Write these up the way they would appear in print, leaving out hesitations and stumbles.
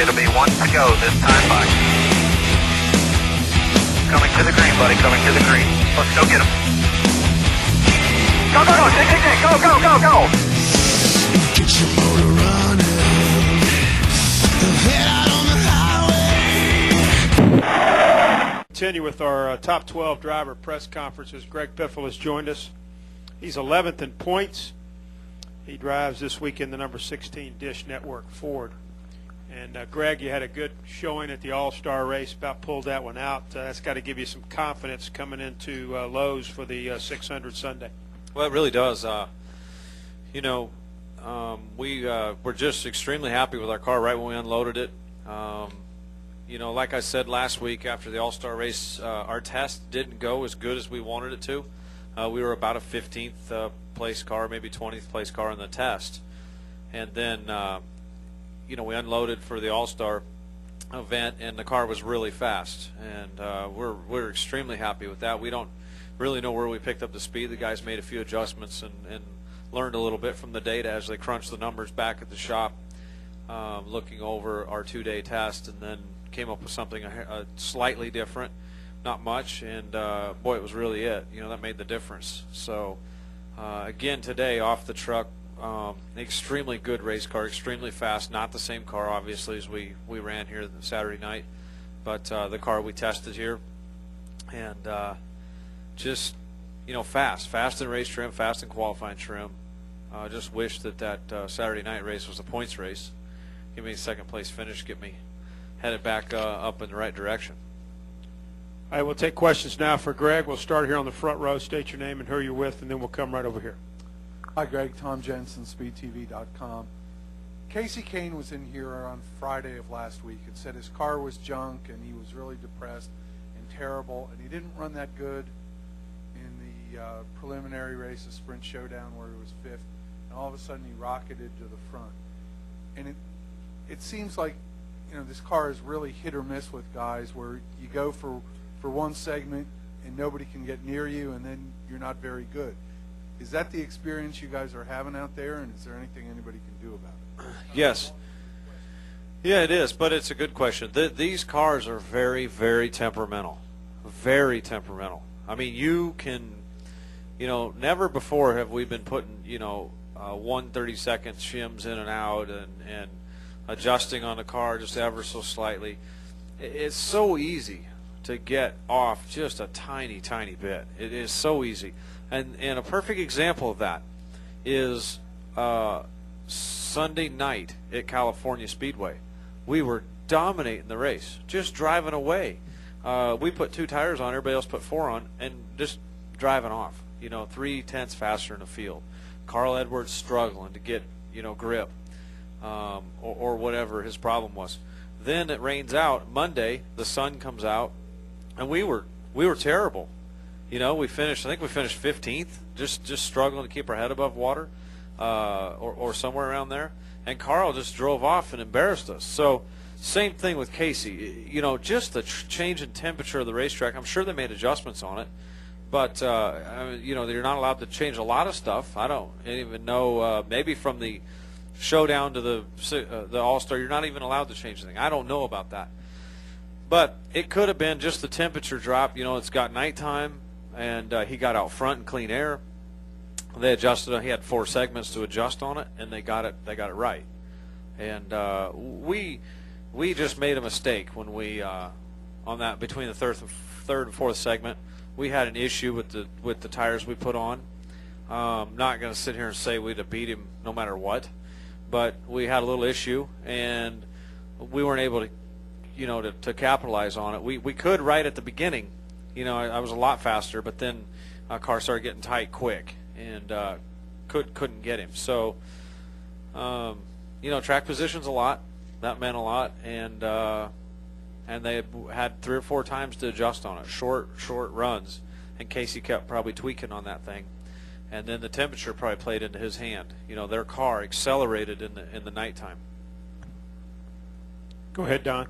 It'll be one to go this time by. Coming to the green, buddy, coming to the green. Let's go get him. Go, go, go, go, go, go, go. Get your motor running. Head out on the highway. Continue with our top 12 driver press conferences. Greg Biffle has joined us. He's 11th in points. He drives this weekend the number 16 Dish Network Ford. And Greg, you had a good showing at the All-Star race, about pulled that one out. That's got to give you some confidence coming into Lowe's for the 600 Sunday. Well, it really does. We were just extremely happy with our car right when we unloaded it. Like I said last week after the All-Star race, our test didn't go as good as we wanted it to. We were about a 15th place car, maybe 20th place car in the test. And then, we unloaded for the All-Star event, and the car was really fast. And we're extremely happy with that. We don't really know where we picked up the speed. The guys made a few adjustments and learned a little bit from the data as they crunched the numbers back at the shop, looking over our 2-day test, and then came up with something slightly different, not much, and boy, it was really it. That made the difference. So again today off the truck, extremely good race car, extremely fast. Not the same car obviously as we ran here Saturday night, but the car we tested here, and just fast in race trim, fast in qualifying trim. Just wish that Saturday night race was a points race. Give me a second place finish, get me headed back up in the right direction. All right, we'll take questions now for Greg. We'll start here on the front row. State your name and who you're with, and then we'll come right over here. Hi, Greg. Tom Jensen, SpeedTV.com. Casey Kane was in here on Friday of last week and said his car was junk and he was really depressed and terrible, and he didn't run that good in the preliminary race, the Sprint Showdown, where he was 5th, and all of a sudden he rocketed to the front. And it seems like this car is really hit or miss with guys, where you go for one segment and nobody can get near you, and then you're not very good. Is that the experience you guys are having out there, and is there anything anybody can do about it? Yes. Yeah, it is, but it's a good question. These cars are very, very temperamental. Very temperamental. I mean, you can, never before have we been putting, 1/32 shims in and out and adjusting on the car just ever so slightly. It's so easy to get off just a tiny, tiny bit. It is so easy. And a perfect example of that is Sunday night at California Speedway. We were dominating the race, just driving away. We put 2 tires on, everybody else put 4 on, and just driving off. 3/10 faster in the field. Carl Edwards struggling to get grip, or whatever his problem was. Then it rains out. Monday, the sun comes out, and we were terrible. We finished. I think we finished 15th, just struggling to keep our head above water, or somewhere around there. And Carl just drove off and embarrassed us. So same thing with Casey. Just the change in temperature of the racetrack. I'm sure they made adjustments on it, but they're not allowed to change a lot of stuff. I don't even know. Maybe from the Showdown to the All-Star, you're not even allowed to change anything. I don't know about that. But it could have been just the temperature drop. It's got nighttime, and he got out front in clean air. They adjusted it. He had 4 segments to adjust on it, and they got it right. And we just made a mistake when we on that between the third and fourth segment. We had an issue with the tires we put on. Not going to sit here and say we'd have beat him no matter what, but we had a little issue, and we weren't able to capitalize on it. We could right at the beginning. I was a lot faster, but then our car started getting tight quick, and couldn't get him. So track position's a lot. That meant a lot, and they had 3 or 4 times to adjust on it, short runs, and Casey kept probably tweaking on that thing. And then the temperature probably played into his hand. Their car accelerated in the nighttime. Go ahead, Don.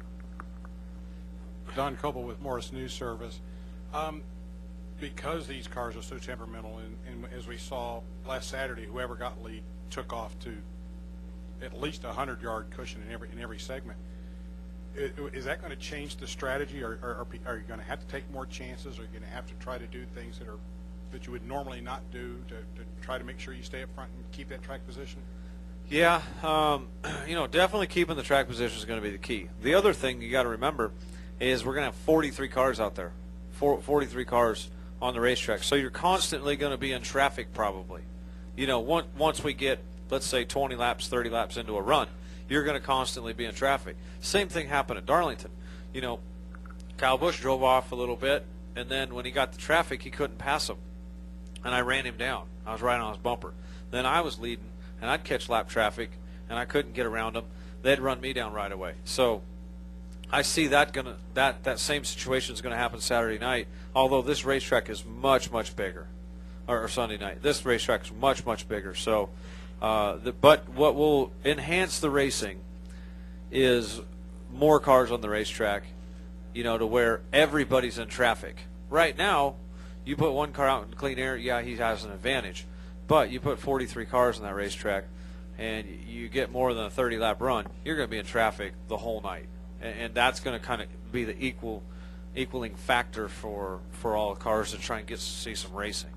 Don Coble with Morris News Service. Because these cars are so temperamental, and as we saw last Saturday, whoever got lead took off to at least a 100-yard cushion in every segment. Is that going to change the strategy, or are you going to have to take more chances? Are you going to have to try to do things that you would normally not do to try to make sure you stay up front and keep that track position? Yeah, definitely keeping the track position is going to be the key. The other thing you got to remember is we're going to have 43 cars out there, 43 cars on the racetrack. So you're constantly going to be in traffic probably. Once we get, let's say, 20 laps, 30 laps into a run, you're going to constantly be in traffic. Same thing happened at Darlington. Kyle Busch drove off a little bit, and then when he got the traffic, he couldn't pass him. And I ran him down. I was right on his bumper. Then I was leading, and I'd catch lap traffic, and I couldn't get around them. They'd run me down right away. So I see that same situation is going to happen Saturday night, although this racetrack is much, much bigger, or Sunday night. This racetrack is much, much bigger. So, but what will enhance the racing is more cars on the racetrack, to where everybody's in traffic. Right now, you put one car out in clean air, yeah, he has an advantage. But you put 43 cars on that racetrack, and you get more than a 30-lap run, you're going to be in traffic the whole night. And that's going to kind of be the equaling factor for all cars to try and see some racing.